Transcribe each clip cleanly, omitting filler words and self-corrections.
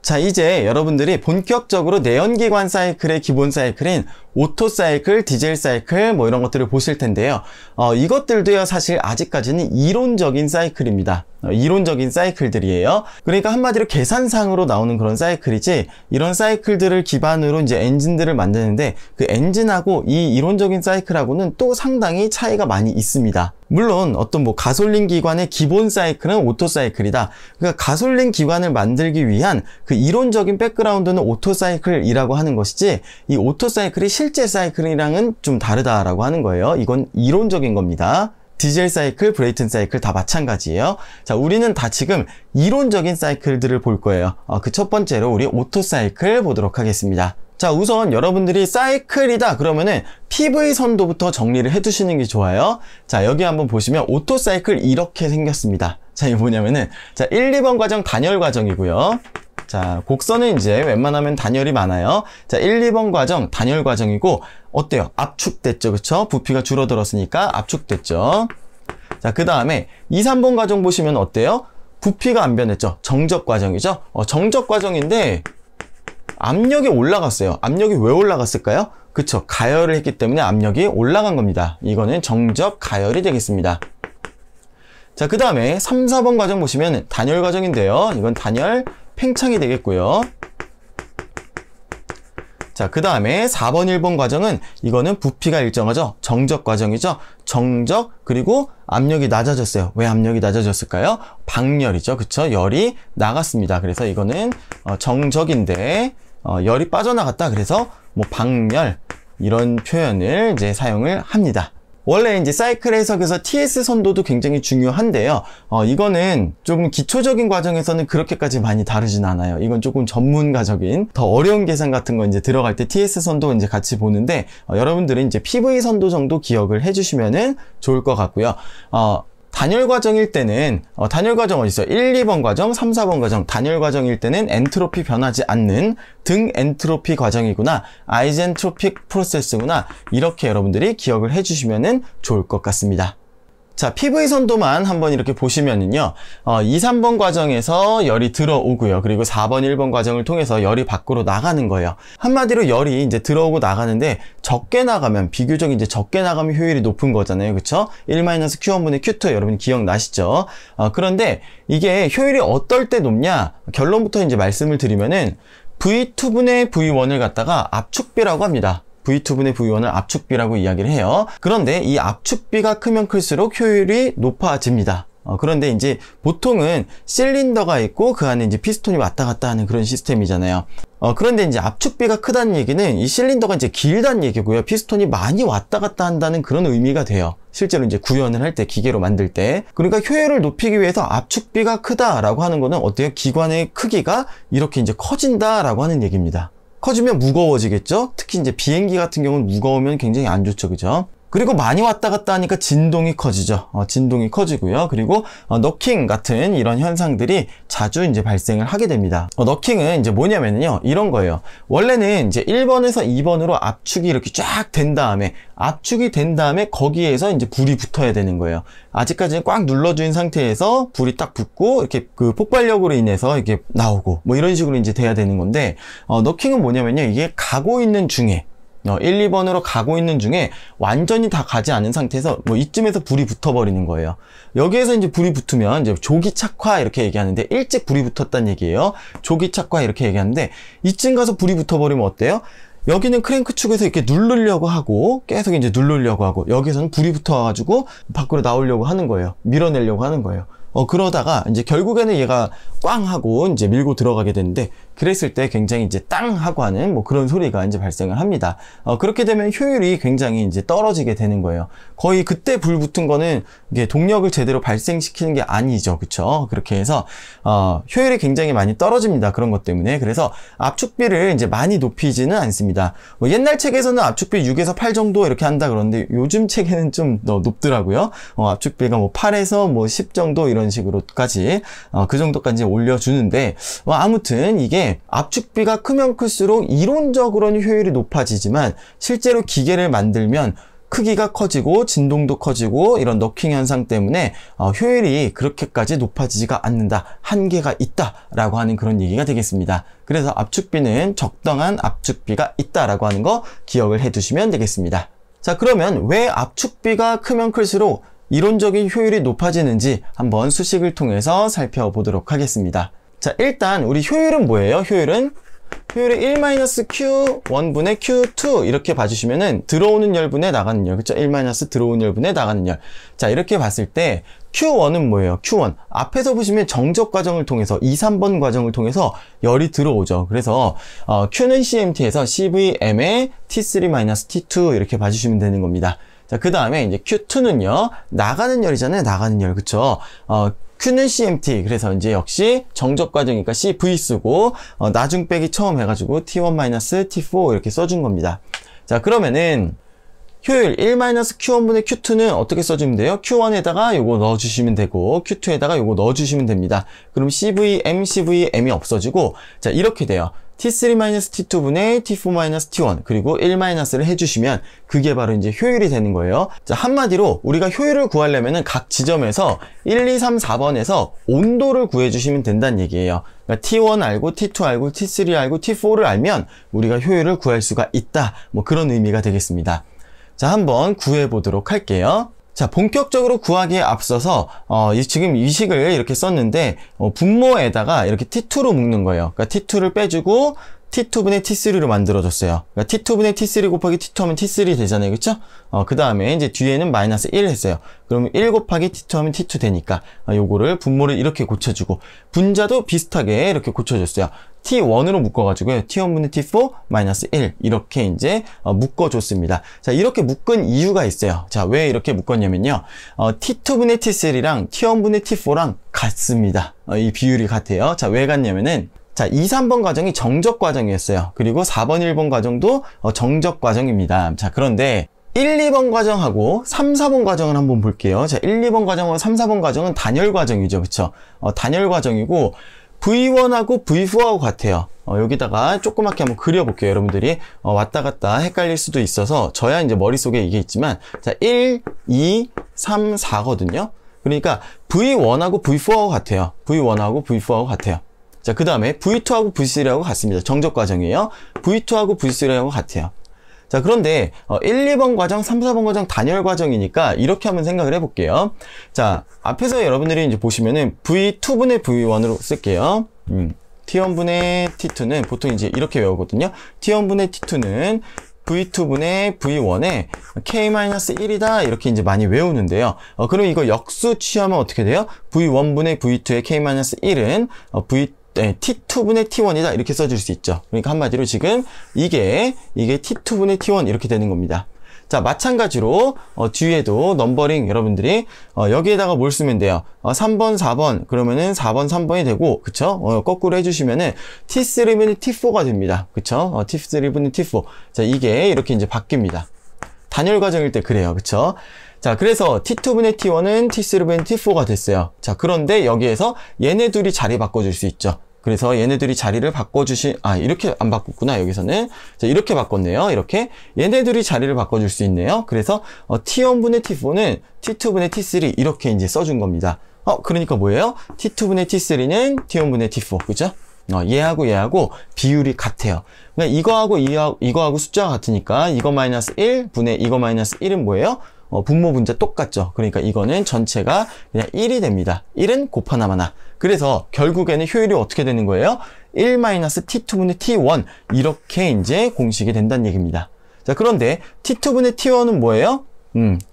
자, 이제 여러분들이 본격적으로 내연기관 사이클의 기본 사이클인 오토 사이클, 디젤 사이클 뭐 이런 것들을 보실 텐데요. 이것들도요 사실 아직까지는 이론적인 사이클입니다. 이론적인 사이클들이에요. 그러니까 한마디로 계산상으로 나오는 그런 사이클이지, 이런 사이클들을 기반으로 이제 엔진들을 만드는데 그 엔진하고 이 이론적인 사이클하고는 또 상당히 차이가 많이 있습니다. 물론 어떤 뭐 가솔린 기관의 기본 사이클은 오토 사이클이다. 그러니까 가솔린 기관을 만들기 위한 그 이론적인 백그라운드는 오토 사이클이라고 하는 것이지, 이 오토 사이클이 실제 사이클이랑은 좀 다르다라고 하는 거예요. 이건 이론적인 겁니다. 디젤 사이클, 브레이튼 사이클 다 마찬가지예요. 자, 우리는 다 지금 이론적인 사이클들을 볼 거예요. 그 첫 번째로 우리 오토 사이클 보도록 하겠습니다. 자, 우선 여러분들이 사이클이다 그러면은 PV 선도부터 정리를 해 두시는 게 좋아요. 자, 여기 한번 보시면 오토 사이클 이렇게 생겼습니다. 자, 이게 뭐냐면은, 자, 1, 2번 과정 단열 과정이고요. 자, 곡선은 이제 웬만하면 단열이 많아요. 자, 1, 2번 과정 단열 과정이고, 어때요? 압축됐죠, 그쵸? 부피가 줄어들었으니까 압축됐죠. 자, 그 다음에 2, 3번 과정 보시면 어때요? 부피가 안 변했죠? 정적 과정이죠? 정적 과정인데 압력이 올라갔어요. 압력이 왜 올라갔을까요? 그쵸, 가열을 했기 때문에 압력이 올라간 겁니다. 이거는 정적 가열이 되겠습니다. 자, 그 다음에 3, 4번 과정 보시면 단열 과정인데요. 이건 단열 팽창이 되겠고요. 자, 그 다음에 4번 1번 과정은 이거는 부피가 일정하죠. 정적 과정이죠. 정적, 그리고 압력이 낮아졌어요. 왜 압력이 낮아졌을까요? 방열이죠. 그쵸? 열이 나갔습니다. 그래서 이거는 정적인데 열이 빠져나갔다. 그래서 뭐 방열, 이런 표현을 이제 사용을 합니다. 원래 이제 사이클 해석에서 TS 선도도 굉장히 중요한데요. 이거는 조금 기초적인 과정에서는 그렇게까지 많이 다르진 않아요. 이건 조금 전문가적인 더 어려운 계산 같은 거 이제 들어갈 때 TS 선도 이제 같이 보는데, 여러분들은 이제 PV 선도 정도 기억을 해주시면은 좋을 것 같고요. 단열 과정일 때는 단열 과정 어디 있어요? 1, 2번 과정, 3, 4번 과정. 단열 과정일 때는 엔트로피 변하지 않는 등 엔트로피 과정이구나, 아이젠트로픽 프로세스구나, 이렇게 여러분들이 기억을 해주시면 좋을 것 같습니다. 자, PV 선도만 한번 이렇게 보시면은요, 2, 3번 과정에서 열이 들어오고요. 그리고 4번, 1번 과정을 통해서 열이 밖으로 나가는 거예요. 한마디로 열이 이제 들어오고 나가는데, 적게 나가면, 비교적 이제 적게 나가면 효율이 높은 거잖아요. 그쵸? 1-Q1분의 Q2 여러분 기억나시죠? 그런데 이게 효율이 어떨 때 높냐? 결론부터 이제 말씀을 드리면은, V2분의 V1을 갖다가 압축비라고 합니다. V2분의 V1을 압축비라고 이야기를 해요. 그런데 이 압축비가 크면 클수록 효율이 높아집니다. 그런데 이제 보통은 실린더가 있고 그 안에 이제 피스톤이 왔다 갔다 하는 그런 시스템이잖아요. 그런데 이제 압축비가 크다는 얘기는 이 실린더가 이제 길다는 얘기고요. 피스톤이 많이 왔다 갔다 한다는 그런 의미가 돼요. 실제로 이제 구현을 할 때, 기계로 만들 때. 그러니까 효율을 높이기 위해서 압축비가 크다라고 하는 거는 어때요? 기관의 크기가 이렇게 이제 커진다라고 하는 얘기입니다. 커지면 무거워지겠죠? 특히 이제 비행기 같은 경우는 무거우면 굉장히 안 좋죠, 그죠? 그리고 많이 왔다 갔다 하니까 진동이 커지죠. 진동이 커지고요. 그리고 너킹 같은 이런 현상들이 자주 이제 발생을 하게 됩니다. 너킹은 이제 뭐냐면요, 이런 거예요. 원래는 이제 1번에서 2번으로 압축이 이렇게 쫙 된 다음에, 압축이 된 다음에 거기에서 이제 불이 붙어야 되는 거예요. 아직까지는 꽉 눌러준 상태에서 불이 딱 붙고 이렇게 그 폭발력으로 인해서 이렇게 나오고 뭐 이런 식으로 이제 돼야 되는 건데, 너킹은 뭐냐면요, 이게 가고 있는 중에 1, 2번으로 가고 있는 중에 완전히 다 가지 않은 상태에서 뭐 이쯤에서 불이 붙어버리는 거예요. 여기에서 이제 불이 붙으면 이제 조기 착화 이렇게 얘기하는데, 일찍 불이 붙었다는 얘기예요. 조기 착화 이렇게 얘기하는데, 이쯤 가서 불이 붙어버리면 어때요? 여기는 크랭크 축에서 이렇게 누르려고 하고, 계속 이제 누르려고 하고, 여기서는 불이 붙어가지고 밖으로 나오려고 하는 거예요. 밀어내려고 하는 거예요. 그러다가 이제 결국에는 얘가 꽝 하고 이제 밀고 들어가게 되는데, 그랬을 때 굉장히 이제 땅 하고 하는 뭐 그런 소리가 이제 발생을 합니다. 그렇게 되면 효율이 굉장히 이제 떨어지게 되는 거예요. 거의 그때 불 붙은 거는 이게 동력을 제대로 발생시키는 게 아니죠. 그쵸? 그렇게 해서 효율이 굉장히 많이 떨어집니다. 그런 것 때문에. 그래서 압축비를 이제 많이 높이지는 않습니다. 옛날 책에서는 압축비 6에서 8 정도 이렇게 한다 그러는데, 요즘 책에는 좀 더 높더라고요. 압축비가 뭐 8에서 뭐 10 정도 이런 식으로까지 그 정도까지 올려주는데, 아무튼 이게 압축비가 크면 클수록 이론적으로는 효율이 높아지지만 실제로 기계를 만들면 크기가 커지고 진동도 커지고 이런 너킹 현상 때문에 효율이 그렇게까지 높아지지가 않는다. 한계가 있다라고 하는 그런 얘기가 되겠습니다. 그래서 압축비는 적당한 압축비가 있다라고 하는 거 기억을 해두시면 되겠습니다. 자, 그러면 왜 압축비가 크면 클수록 이론적인 효율이 높아지는지 한번 수식을 통해서 살펴보도록 하겠습니다. 자, 일단 우리 효율은 뭐예요? 효율은 1-Q1분의 Q2 이렇게 봐주시면은 들어오는 열분의 나가는 열, 그쵸? 1- 들어오는 열분의 나가는 열. 자, 이렇게 봤을 때 Q1은 뭐예요? Q1 앞에서 보시면 정적 과정을 통해서 2, 3번 과정을 통해서 열이 들어오죠. 그래서 Q는 CMT에서 CVM의 T3-T2 이렇게 봐주시면 되는 겁니다. 자, 그 다음에 이제 Q2는요, 나가는 열이잖아요. 나가는 열, 그쵸? Q는 CMT, 그래서 이제 역시 정적 과정이니까 CV 쓰고, 나중 빼기 처음 해가지고 T1-T4 이렇게 써준 겁니다. 자, 그러면은, 효율 1-Q1분의 Q2는 어떻게 써주면 돼요? Q1에다가 요거 넣어주시면 되고, Q2에다가 요거 넣어주시면 됩니다. 그럼 CVM이 없어지고, 자, 이렇게 돼요. T3-T2분의 T4-T1 그리고 1-를 해주시면 그게 바로 이제 효율이 되는 거예요. 자, 한마디로 우리가 효율을 구하려면은 각 지점에서 1, 2, 3, 4번에서 온도를 구해주시면 된다는 얘기예요. 그러니까 T1 알고 T2 알고 T3 알고 T4를 알면 우리가 효율을 구할 수가 있다. 뭐 그런 의미가 되겠습니다. 자, 한번 구해보도록 할게요. 자, 본격적으로 구하기에 앞서서 지금 이 식을 이렇게 썼는데 분모에다가 이렇게 T2로 묶는 거예요. 그러니까 T2를 빼주고 T2분의 T3로 만들어줬어요. 그러니까 T2분의 T3 곱하기 T2 하면 T3 되잖아요. 그쵸? 그 다음에 이제 뒤에는 마이너스 1 했어요. 그러면 1 곱하기 T2 하면 T2 되니까 요거를 분모를 이렇게 고쳐주고 분자도 비슷하게 이렇게 고쳐줬어요. T1으로 묶어가지고요. T1분의 T4 마이너스 1 이렇게 이제 묶어줬습니다. 자, 이렇게 묶은 이유가 있어요. 자, 왜 이렇게 묶었냐면요. T2분의 T3랑 T1분의 T4랑 같습니다. 이 비율이 같아요. 자, 왜 같냐면은 자, 2, 3번 과정이 정적 과정이었어요. 그리고 4번, 1번 과정도 정적 과정입니다. 자, 그런데 1, 2번 과정하고 3, 4번 과정을 한번 볼게요. 자, 1, 2번 과정하고 3, 4번 과정은 단열 과정이죠. 그쵸? 단열 과정이고 V1하고 V4하고 같아요. 여기다가 조그맣게 한번 그려볼게요. 여러분들이 왔다 갔다 헷갈릴 수도 있어서 저야 이제 머릿속에 이게 있지만 자, 1, 2, 3, 4거든요. 그러니까 V1하고 V4하고 같아요. V1하고 V4하고 같아요. 자, 그 다음에 V2하고 V3하고 같습니다. 정적 과정이에요. V2하고 V3하고 같아요. 자, 그런데 1, 2번 과정, 3, 4번 과정 단열 과정이니까 이렇게 한번 생각을 해볼게요. 자, 앞에서 여러분들이 이제 보시면은 V2분의 V1으로 쓸게요. T1분의 T2는 보통 이제 이렇게 외우거든요. T1분의 T2는 V2분의 V1에 K-1이다 이렇게 이제 많이 외우는데요. 그럼 이거 역수 취하면 어떻게 돼요? V1분의 V2의 K-1은 T2분의 T1이다 이렇게 써줄 수 있죠. 그러니까 한마디로 지금 이게 T2분의 T1 이렇게 되는 겁니다. 자, 마찬가지로 뒤에도 넘버링 여러분들이 여기에다가 뭘 쓰면 돼요? 3번, 4번 그러면은 4번, 3번이 되고 그쵸? 거꾸로 해주시면은 T3분의 T4가 됩니다. 그쵸? T3분의 T4. 자, 이게 이렇게 이제 바뀝니다. 단열 과정일 때 그래요. 그쵸? 자, 그래서 T2분의 T1은 T3분의 T4가 됐어요. 자, 그런데 여기에서 얘네 둘이 자리 바꿔줄 수 있죠. 그래서 얘네들이 자리를 이렇게 안 바꿨구나, 여기서는. 자, 이렇게 바꿨네요. 이렇게. 얘네들이 자리를 바꿔줄 수 있네요. 그래서, T1분의 T4는 T2분의 T3 이렇게 이제 써준 겁니다. 그러니까 뭐예요? T2분의 T3는 T1분의 T4. 그죠? 얘하고 비율이 같아요. 그러니까 이거하고 숫자가 같으니까 이거 마이너스 1 분의 이거 마이너스 1은 뭐예요? 분모 분자 똑같죠. 그러니까 이거는 전체가 그냥 1이 됩니다. 1은 곱하나마나. 그래서 결국에는 효율이 어떻게 되는 거예요? 1-T2분의 T1 이렇게 이제 공식이 된다는 얘기입니다. 자, 그런데 T2분의 T1은 뭐예요?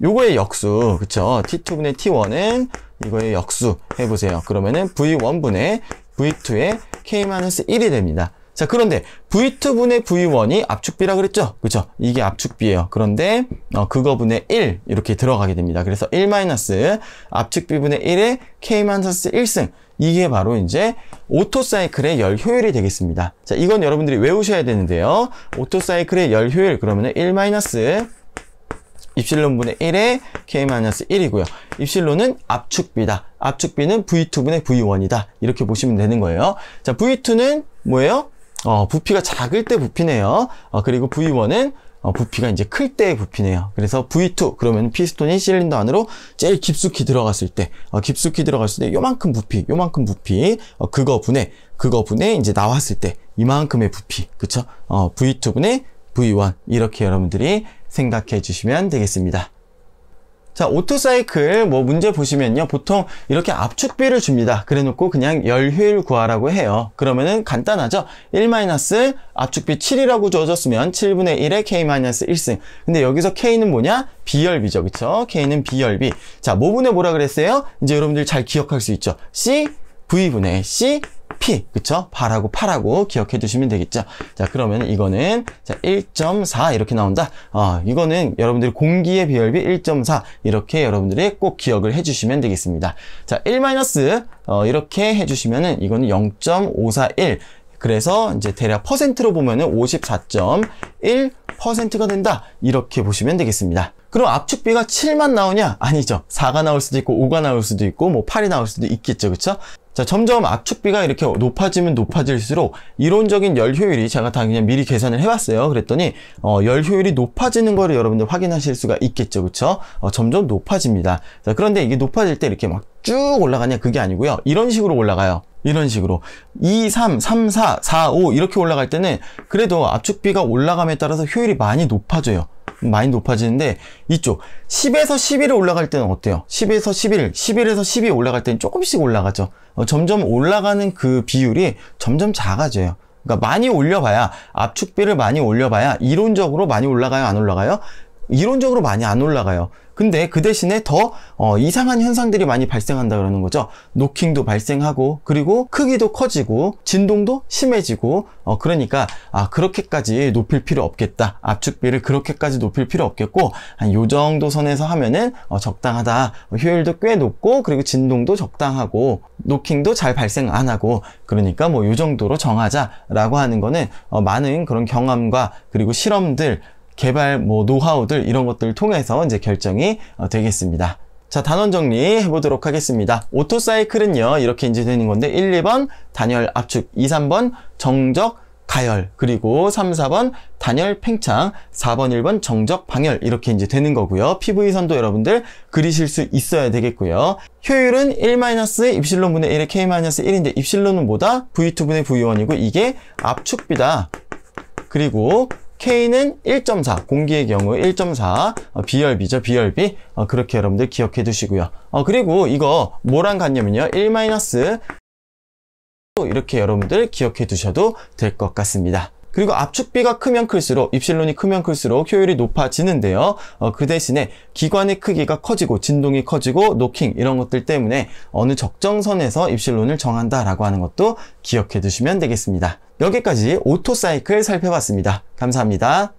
요거의 역수. 그쵸? T2분의 T1은 이거의 역수 해보세요. 그러면은 V1분의 V2의 K-1이 됩니다. 자, 그런데 V2분의 V1이 압축비라 그랬죠? 그쵸? 이게 압축비예요. 그런데 그거분의 1 이렇게 들어가게 됩니다. 그래서 1- 압축비분의 1의 K-1승 이게 바로 이제 오토사이클의 열 효율이 되겠습니다. 자, 이건 여러분들이 외우셔야 되는데요. 오토사이클의 열 효율 그러면은 1- 입실론분의 1의 K-1이고요. 입실론은 압축비다. 압축비는 V2분의 V1이다. 이렇게 보시면 되는 거예요. 자, V2는 뭐예요? 부피가 작을 때 부피네요. 그리고 V1은 부피가 이제 클 때의 부피네요. 그래서 V2 그러면 피스톤이 실린더 안으로 제일 깊숙이 들어갔을 때, 요만큼 부피, 그거분에 이제 나왔을 때 이만큼의 부피, 그쵸? V2분의 V1 이렇게 여러분들이 생각해 주시면 되겠습니다. 자, 오토사이클 문제 보시면요. 보통 이렇게 압축비를 줍니다. 그래 놓고 그냥 열 효율 구하라고 해요. 그러면은 간단하죠. 1 압축비 7이라고 주어졌으면 7분의 1에 K-1승. 근데 여기서 K는 뭐냐? 비열비죠. 그쵸? K는 비열비. 자, 뭐분의 뭐라 그랬어요? 이제 여러분들 잘 기억할 수 있죠. C, V분의 C, P, 그쵸? 발하고 파라고 기억해 두시면 되겠죠. 자, 그러면 이거는 1.4 이렇게 나온다. 이거는 여러분들이 공기의 비열비 1.4 이렇게 여러분들이 꼭 기억을 해 주시면 되겠습니다. 자, 1 이렇게 해 주시면은 이거는 0.541. 그래서 이제 대략 퍼센트로 보면은 54.1%가 된다. 이렇게 보시면 되겠습니다. 그럼 압축비가 7만 나오냐? 아니죠. 4가 나올 수도 있고 5가 나올 수도 있고 8이 나올 수도 있겠죠. 그쵸? 자, 점점 압축비가 이렇게 높아지면 높아질수록 이론적인 열 효율이 제가 다 그냥 미리 계산을 해봤어요. 그랬더니 열 효율이 높아지는 거를 여러분들 확인하실 수가 있겠죠. 그쵸? 점점 높아집니다. 자, 그런데 이게 높아질 때 이렇게 막 쭉 올라가냐? 그게 아니고요. 이런 식으로 올라가요. 이런 식으로 2, 3, 3, 4, 4, 5 이렇게 올라갈 때는 그래도 압축비가 올라감에 따라서 효율이 많이 높아져요. 많이 높아지는데 이쪽 10에서 11에 올라갈 때는 어때요? 10에서 11, 11에서 12 올라갈 때는 조금씩 올라가죠. 점점 올라가는 그 비율이 점점 작아져요. 그러니까 많이 올려봐야, 압축비를 많이 올려봐야 이론적으로 많이 올라가요? 안 올라가요? 이론적으로 많이 안 올라가요. 근데 그 대신에 더 이상한 현상들이 많이 발생한다 그러는 거죠. 노킹도 발생하고, 그리고 크기도 커지고, 진동도 심해지고, 그러니까 그렇게까지 높일 필요 없겠다. 압축비를 그렇게까지 높일 필요 없겠고, 한 요 정도 선에서 하면은 적당하다. 효율도 꽤 높고, 그리고 진동도 적당하고, 노킹도 잘 발생 안 하고, 그러니까 요 정도로 정하자라고 하는 거는 많은 그런 경험과 그리고 실험들, 개발 노하우들 이런 것들을 통해서 이제 결정이 되겠습니다. 자, 단원 정리해 보도록 하겠습니다. 오토사이클은요, 이렇게 이제 되는 건데 1, 2번 단열 압축, 2, 3번 정적 가열, 그리고 3, 4번 단열 팽창, 4번, 1번 정적 방열 이렇게 이제 되는 거고요. PV선도 여러분들 그리실 수 있어야 되겠고요. 효율은 1 입실론분의 1의 K-1인데 입실론은 뭐다? V2분의 V1이고 이게 압축비다. 그리고 K는 1.4, 공기의 경우 1.4, 비열비죠, 비열비. 그렇게 여러분들 기억해 두시고요. 그리고 이거 뭐랑 같냐면요. 1- 이렇게 여러분들 기억해 두셔도 될 것 같습니다. 그리고 압축비가 크면 클수록, 입실론이 크면 클수록 효율이 높아지는데요. 그 대신에 기관의 크기가 커지고, 진동이 커지고, 노킹 이런 것들 때문에 어느 적정선에서 입실론을 정한다라고 하는 것도 기억해 두시면 되겠습니다. 여기까지 오토사이클 살펴봤습니다. 감사합니다.